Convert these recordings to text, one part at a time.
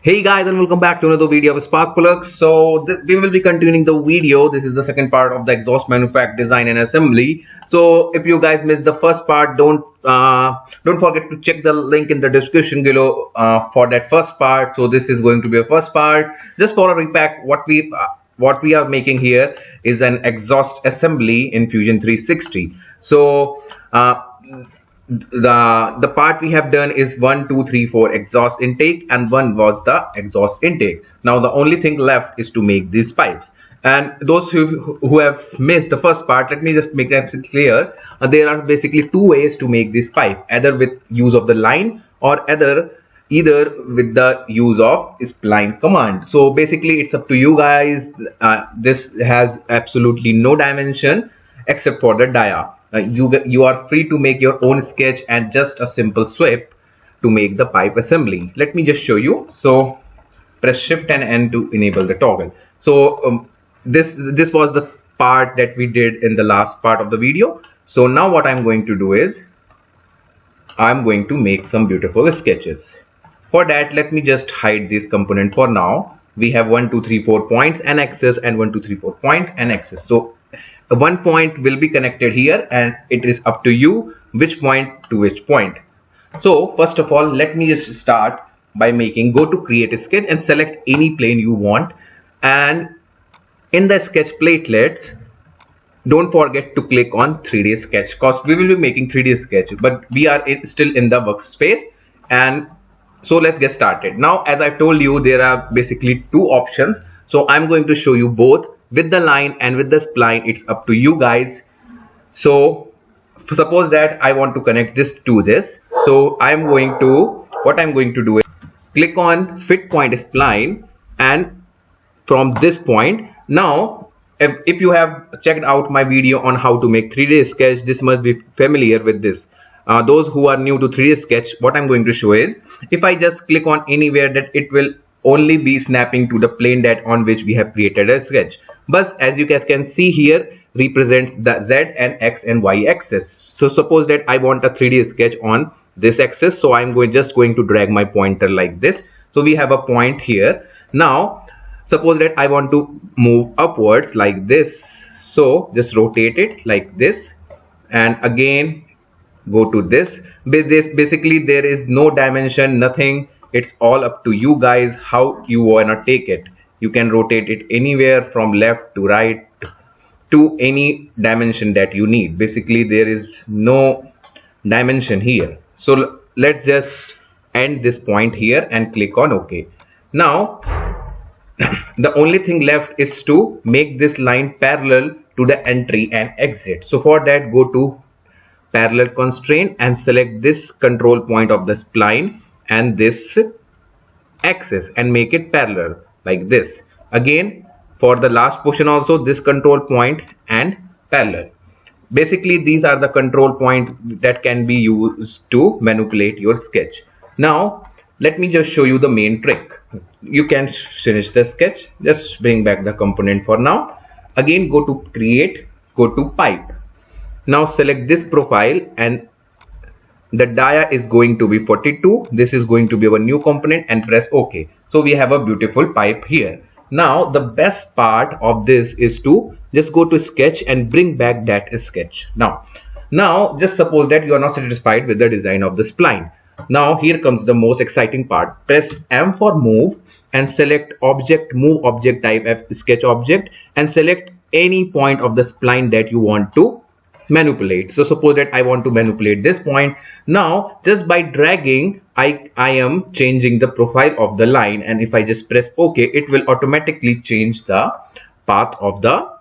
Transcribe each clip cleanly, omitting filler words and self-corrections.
Hey guys, and welcome back to another video of Spark Plugs. So we will be continuing the video. This is the second part of the exhaust manufacture, design and assembly. So if you guys missed the first part, don't forget to check the link in the description below for that first part. So this is going to be a first part. Just for a recap, what we are making here is an exhaust assembly in Fusion 360. So the part we have done is 1 2 3 4 exhaust intake, and one was the exhaust intake. Now the only thing left is to make these pipes. And those who have missed the first part, let me just make that clear. There are basically two ways to make this pipe, either with use of the line or either with the use of spline command. So basically it's up to you guys. This has absolutely no dimension except for the dia. You are free to make your own sketch and just a simple sweep to make the pipe assembly. Let me just show you. So press shift and N to enable the toggle. So this was the part that we did in the last part of the video. So now what I'm going to do is I'm going to make some beautiful sketches. For that, let me just hide this component for now. We have 1 2 3 4 points and axis, and 1 2 3 4 point and axis. So one point will be connected here, and it is up to you which point to which point. So first of all, let me just start by go to create a sketch and select any plane you want. And in the sketch platelets, don't forget to click on 3D sketch, because we will be making 3D sketch, but we are still in the workspace. And so let's get started. Now, as I told you, there are basically two options. So I'm going to show you both, with the line and with the spline. It's up to you guys. So suppose that I want to connect this to this. So what I'm going to do is click on fit point spline, and from this point, now if you have checked out my video on how to make 3D sketch, this must be familiar with this. Those who are new to 3D sketch, what I'm going to show is, if I just click on anywhere, that it will only be snapping to the plane that on which we have created a sketch. But as you guys can see here, represents the Z and X and Y axis. So suppose that I want a 3D sketch on this axis. So I'm just going to drag my pointer like this. So we have a point here. Now suppose that I want to move upwards like this. So just rotate it like this, and again go to this. Basically there is no dimension, nothing. It's all up to you guys how you wanna take it. You can rotate it anywhere from left to right to any dimension that you need. Basically there is no dimension here. So let's just end this point here and click on OK. Now the only thing left is to make this line parallel to the entry and exit. So for that, go to parallel constraint and select this control point of the spline and this axis and make it parallel like this. Again, for the last portion also, this control point and parallel. Basically these are the control points that can be used to manipulate your sketch. Now let me just show you the main trick. You can finish the sketch. Just bring back the component for now. Again, go to create, go to pipe. Now select this profile, and the dia is going to be 42. This is going to be our new component, and press OK. So we have a beautiful pipe here. Now the best part of this is to just go to sketch and bring back that sketch. Now just suppose that you are not satisfied with the design of the spline. Now here comes the most exciting part. Press M for move and select object, move object type as sketch object, and select any point of the spline that you want to manipulate. So suppose that I want to manipulate this point. Now just by dragging, I am changing the profile of the line, and if I just press OK, it will automatically change the path of the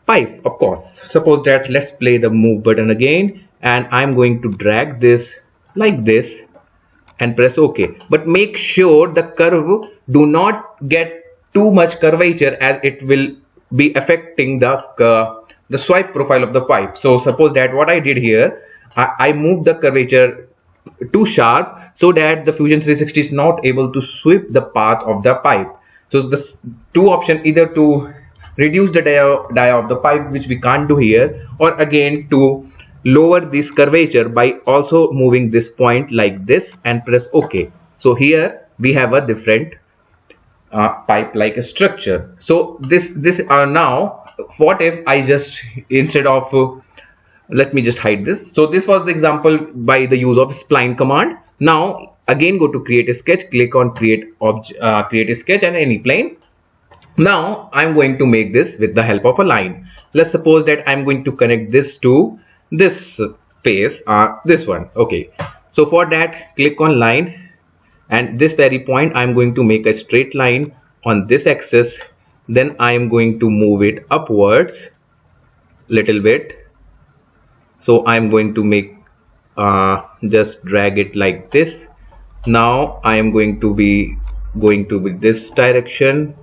pipe. Of course, suppose that let's play the move button again, and I'm going to drag this like this and press OK. But make sure the curve do not get too much curvature, as it will be affecting the swipe profile of the pipe. So suppose that what I did here, I moved the curvature too sharp so that the Fusion 360 is not able to sweep the path of the pipe. So the two options, either to reduce the dia of the pipe, which we can't do here, or again to lower this curvature by also moving this point like this and press OK. So here we have a different pipe like a structure. So this now what if I just, instead of let me just hide this. So this was the example by the use of spline command. Now again go to create a sketch, click on create a sketch and any plane. Now I'm going to make this with the help of a line. Let's suppose that I'm going to connect this to this face, this one. Okay, so for that click on line, and this very point I'm going to make a straight line on this axis. Then I am going to move it upwards little bit. So I'm going to make just drag it like this. Now I am going to be this direction.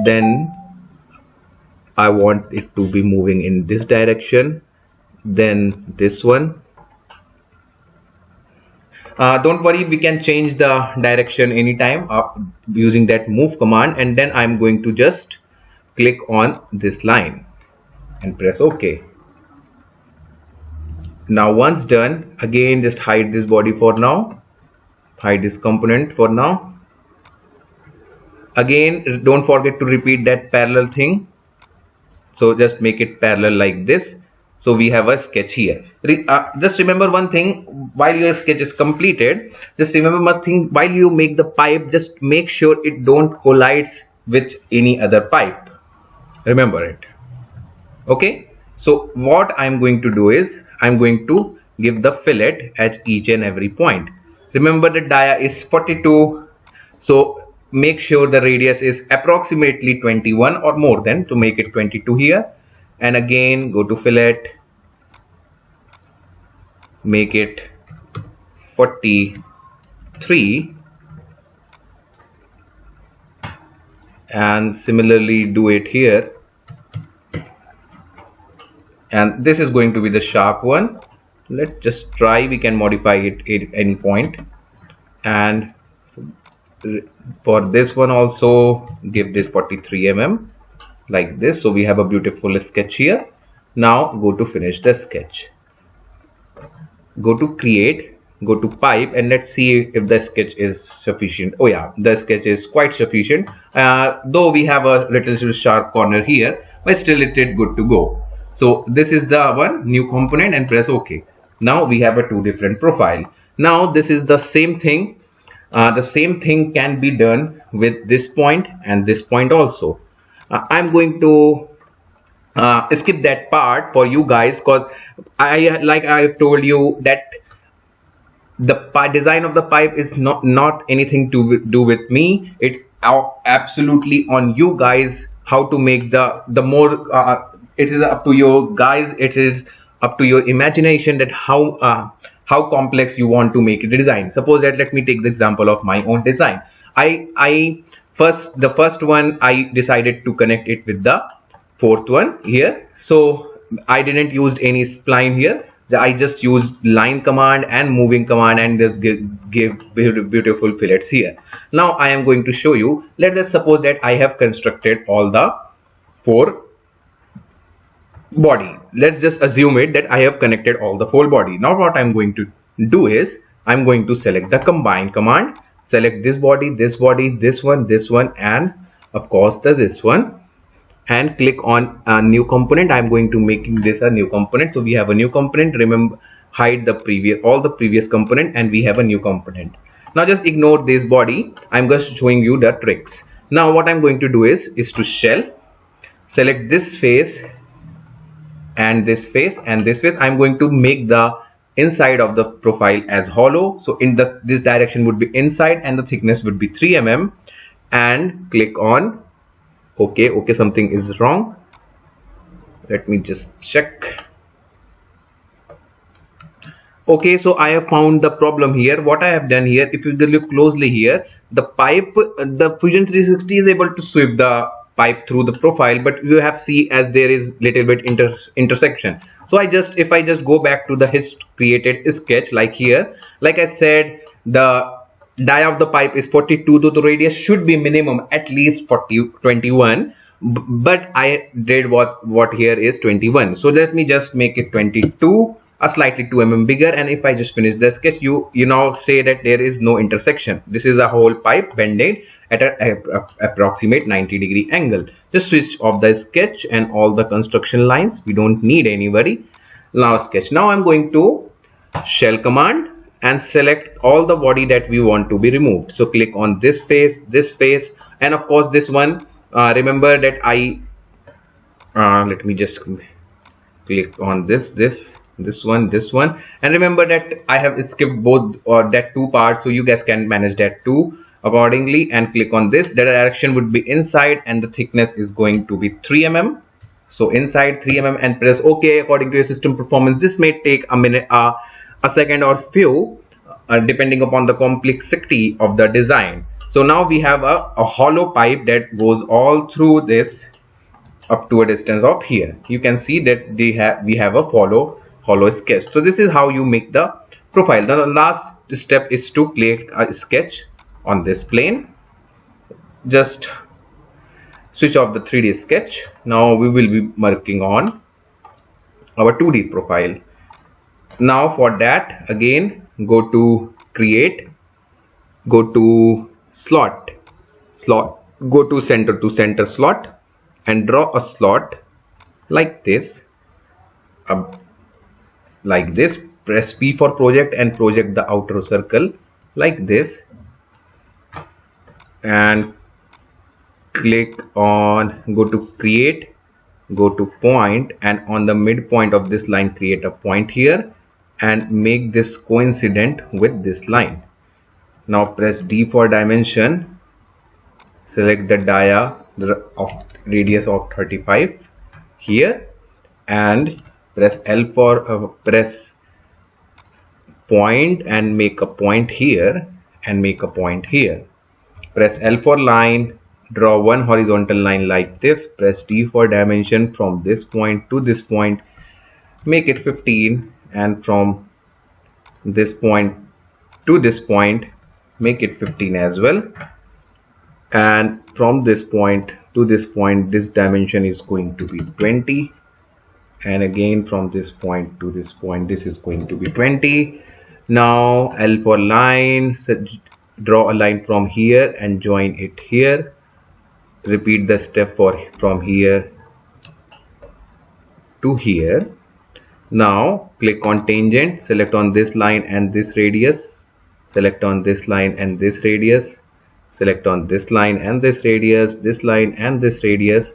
Then I want it to be moving in this direction. Then this one. Don't worry, we can change the direction anytime using that move command, and then I'm going to just click on this line and press OK. Now once done, again just hide this body for now, hide this component for now. Again don't forget to repeat that parallel thing, so just make it parallel like this. So we have a sketch here. Just remember one thing, while your sketch is completed, just remember one thing, while you make the pipe, just make sure it don't collides with any other pipe. Remember it. Okay, so what I'm going to do is I'm going to give the fillet at each and every point. Remember the dia is 42, so make sure the radius is approximately 21 or more than to make it 22 here. And again go to fillet, make it 43, and similarly do it here. And this is going to be the sharp one. Let's just try, we can modify it at any point. And for this one also give this 43 mm like this. So we have a beautiful sketch here. Now go to finish the sketch, go to create, go to pipe, and let's see if the sketch is sufficient. Oh yeah, the sketch is quite sufficient, though we have a little sharp corner here, but still it is good to go. So this is the one new component, and press OK. Now we have a two different profile. Now this is the same thing. The same thing can be done with this point and this point also. I'm going to skip that part for you guys, because I've told you that the design of the pipe is not anything to do with me. It's absolutely on you guys how to make the more. It is up to you guys. It is up to your imagination that how complex you want to make the design. Suppose that, let me take the example of my own design. The first one I decided to connect it with the fourth one here. So I didn't use any spline here. I just used line command and moving command, and just give beautiful fillets here. Now I am going to show you. Let's suppose that I have constructed all the four body. Let's just assume it that I have connected all the four body. Now what I'm going to do is I'm going to select the combine command, select this body, this one, and of course this one, and click on a new component. I'm going to making this a new component. So we have a new component. Remember, hide the all the previous component, and we have a new component. Now just ignore this body. I'm just showing you the tricks. Now what I'm going to do is to shell, select this face and this face and this face. I'm going to make the inside of the profile as hollow. So in this direction would be inside, and the thickness would be 3 mm, and click on OK. Okay, something is wrong. Let me just check. Okay, so I have found the problem here. What I have done here, if you look closely here, the pipe, the Fusion 360 is able to sweep the pipe through the profile, but you have see as there is little bit intersection. So if I just go back to the created sketch, like here, like I said, the dia of the pipe is 42, so the radius should be minimum at least 21, but I did what here is 21. So let me just make it 22, a slightly 2 mm bigger, and if I just finish the sketch, you now say that there is no intersection. This is a whole pipe bended at an approximate 90-degree angle. Just switch off the sketch and all the construction lines. We don't need anybody. Now sketch. Now I'm going to shell command and select all the body that we want to be removed. So click on this face, and of course this one. Remember that I let me just click on this one, and remember that I have skipped both that two parts, so you guys can manage that too accordingly. And click on this. The direction would be inside, and the thickness is going to be 3 mm. So inside 3 mm, and press OK according to your system performance. This may take a minute, a second or few, depending upon the complexity of the design. So now we have a hollow pipe that goes all through this up to a distance of here. You can see that we have a hollow sketch. So this is how you make the profile. Now the last step is to create a sketch on this plane. Just switch off the 3D sketch. Now we will be working on our 2D profile. Now for that, again go to create, go to slot, go to center slot, and draw a slot like this. Press P for project and project the outer circle like this, and click on, go to create, go to point, and on the midpoint of this line create a point here and make this coincident with this line. Now press D for dimension, select the dia of radius of 35 here, and press L for press point and make a point here and make a point here. Press L for line, draw one horizontal line like this. Press D for dimension from this point to this point, make it 15, and from this point to this point make it 15 as well. And from this point to this point, this dimension is going to be 20, and again from this point to this point, this is going to be 20. Now L for line, draw a line from here and join it here. Repeat the step from here to here. Now click on tangent, select on this line and this radius, select on this line and this radius, select on this line and this radius, this line and this radius,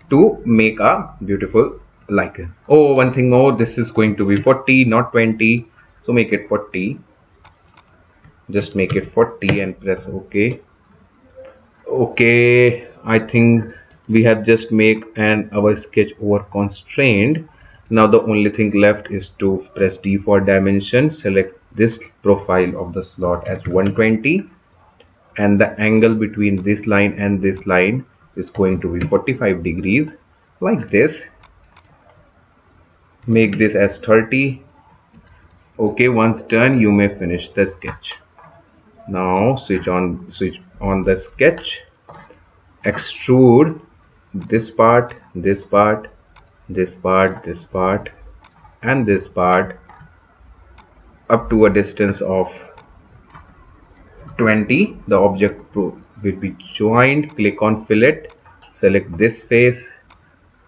to make a beautiful lichen. Oh, one thing more, this is going to be 40, not 20, so make it 40. Just make it 40 and press OK. Okay, I think we have just made our sketch over constrained. Now the only thing left is to press D for dimension, select this profile of the slot as 120, and the angle between this line and this line is going to be 45 degrees like this. Make this as 30. Okay, once done, you may finish the sketch. Now switch on the sketch, extrude this part, this part, this part, this part, and this part up to a distance of 20. The object will be joined. Click on fillet, select this face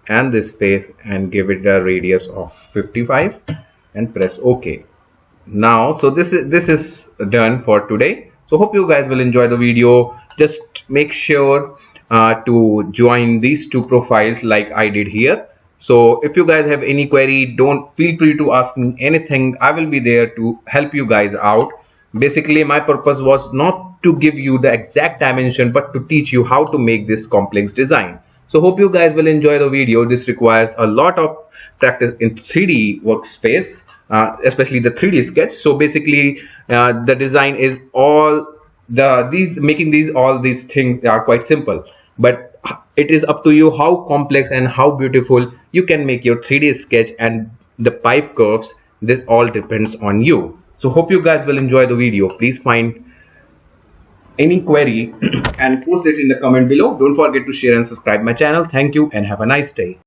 and this face and give it a radius of 55 and press OK. Now, so this is done for today. So hope you guys will enjoy the video. Just make sure to join these two profiles like I did here. So if you guys have any query, don't feel free to ask me anything. I will be there to help you guys out. Basically, my purpose was not to give you the exact dimension, but to teach you how to make this complex design. So hope you guys will enjoy the video. This requires a lot of practice in 3D workspace, especially the 3D sketch. So basically, the design is all making all these things are quite simple, but it is up to you how complex and how beautiful you can make your 3D sketch and the pipe curves. This all depends on you. So hope you guys will enjoy the video. Please find any query and post it in the comment below. Don't forget to share and subscribe my channel. Thank you and have a nice day.